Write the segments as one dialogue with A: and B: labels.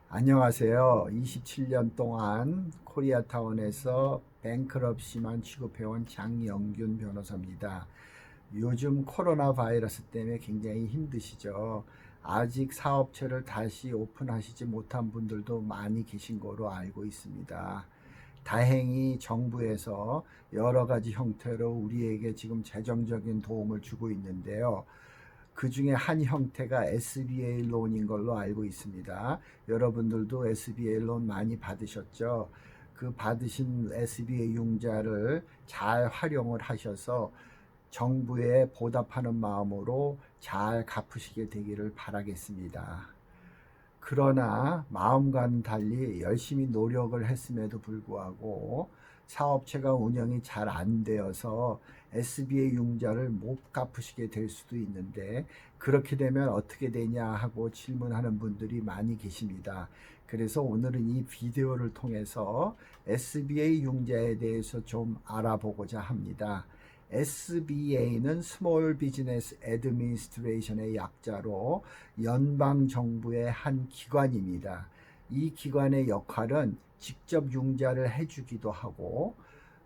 A: 안녕하세요. 27년 동안 코리아타운에서 뱅크럽시만 취급해온 장영균 변호사입니다. 요즘 코로나 바이러스 때문에 굉장히 힘드시죠. 아직 사업체를 다시 오픈하시지 못한 분들도 많이 계신 거로 알고 있습니다. 다행히 정부에서 여러 가지 형태로 우리에게 지금 재정적인 도움을 주고 있는데요. 그 중에 한 형태가 SBA 론인 걸로 알고 있습니다. 여러분들도 SBA 론 많이 받으셨죠? 그 받으신 SBA 융자를 잘 활용을 하셔서 정부에 보답하는 마음으로 잘 갚으시게 되기를 바라겠습니다. 그러나 마음과는 달리 열심히 노력을 했음에도 불구하고 사업체가 운영이 잘 안 되어서 SBA 융자를 못 갚으시게 될 수도 있는데, 그렇게 되면 어떻게 되냐 하고 질문하는 분들이 많이 계십니다. 그래서 오늘은 이 비디오를 통해서 SBA 융자에 대해서 좀 알아보고자 합니다. SBA는 Small Business Administration의 약자로 연방정부의 한 기관입니다. 이 기관의 역할은 직접 융자를 해주기도 하고,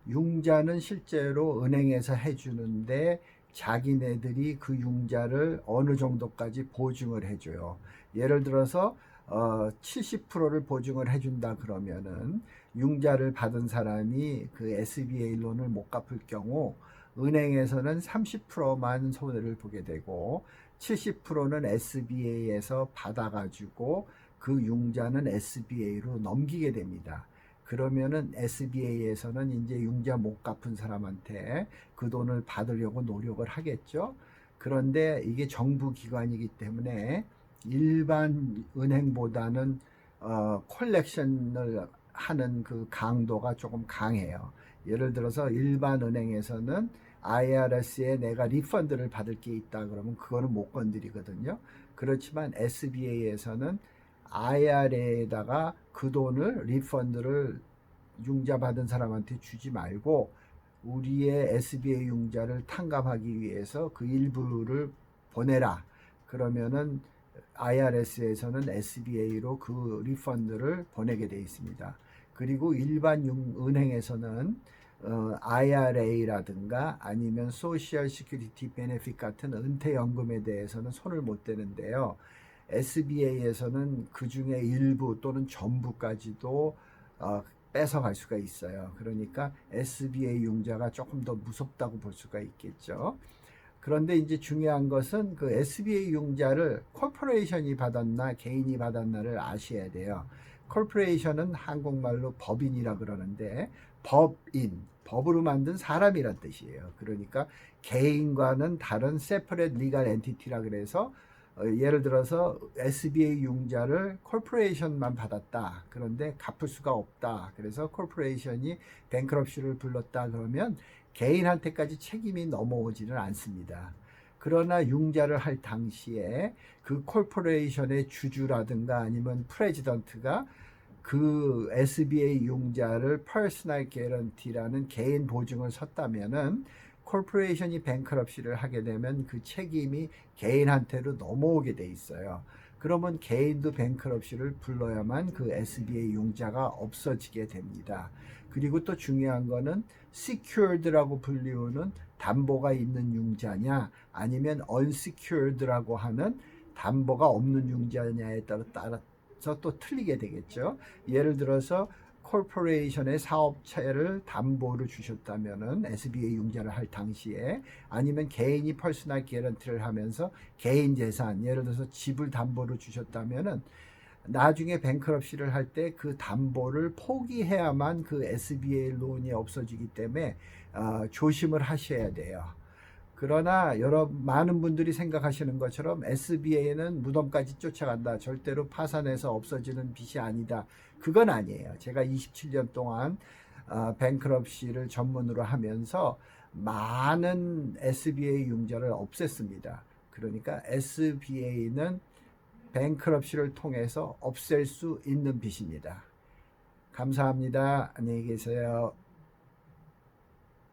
A: 융자는 실제로 은행에서 해주는데 자기네들이 그 융자를 어느 정도까지 보증을 해줘요. 예를 들어서 70%를 보증을 해준다 그러면은 융자를 받은 사람이 그 SBA 론을 못 갚을 경우 은행에서는 30%만 손해를 보게 되고 70%는 SBA에서 받아가지고 그 융자는 SBA로 넘기게 됩니다. 그러면은 SBA에서는 이제 융자 못 갚은 사람한테 그 돈을 받으려고 노력을 하겠죠. 그런데 이게 정부 기관이기 때문에 일반 은행보다는 콜렉션을 하는 그 강도가 조금 강해요. 예를 들어서 일반 은행에서는 IRS에 내가 리펀드를 받을 게 있다 그러면 그거는 못 건드리거든요. 그렇지만 SBA에서는 IRA에다가 그 돈을 리펀드를 융자 받은 사람한테 주지 말고 우리의 SBA 융자를 탕감하기 위해서 그 일부를 보내라. 그러면은 IRS에서는 SBA로 그 리펀드를 보내게 되어 있습니다. 그리고 일반 은행에서는 IRA라든가 아니면 소셜 시큐리티 베네핏 같은 은퇴연금에 대해서는 손을 못 대는데요. SBA에서는 그 중에 일부 또는 전부까지도 뺏어갈 수가 있어요. 그러니까 SBA 융자가 조금 더 무섭다고 볼 수가 있겠죠. 그런데 이제 중요한 것은 그 SBA 융자를 코퍼레이션이 받았나 개인이 받았나를 아셔야 돼요. 코퍼레이션은 한국말로 법인이라 그러는데 법인, 법으로 만든 사람이란 뜻이에요. 그러니까 개인과는 다른 separate legal entity라 그래서 예를 들어서 SBA 융자를 코퍼레이션만 받았다. 그런데 갚을 수가 없다. 그래서 코퍼레이션이 뱅크럽시를 불렀다 그러면 개인한테까지 책임이 넘어오지는 않습니다. 그러나 융자를 할 당시에 그 코퍼레이션의 주주라든가 아니면 프레지던트가 그 SBA 융자를 퍼스널 개런티라는 개인 보증을 섰다면은 코퍼레이션이 뱅크럽시를 하게 되면 그 책임이 개인한테로 넘어오게 돼 있어요. 그러면 개인도 뱅크럽시를 불러야만 그 SBA 융자가 없어지게 됩니다. 그리고 또 중요한 거는 secured라고 불리우는 담보가 있는 융자냐 아니면 unsecured라고 하는 담보가 없는 융자냐에 따라서 또 틀리게 되겠죠. 예를 들어서 코퍼레이션의 사업체를 담보로 주셨다면은 SBA 융자를 할 당시에 아니면 개인이 퍼스널 개런티를 하면서 개인 재산 예를 들어서 집을 담보로 주셨다면은 나중에 뱅크럽시를 할 때 그 담보를 포기해야만 그 SBA 론이 없어지기 때문에 조심을 하셔야 돼요. 그러나 많은 분들이 생각하시는 것처럼 SBA는 무덤까지 쫓아간다. 절대로 파산해서 없어지는 빚이 아니다. 그건 아니에요. 제가 27년 동안 뱅크럽시를 전문으로 하면서 많은 SBA 융자를 없앴습니다. 그러니까 SBA는 뱅크럽시를 통해서 없앨 수 있는 빚입니다. 감사합니다. 안녕히 계세요.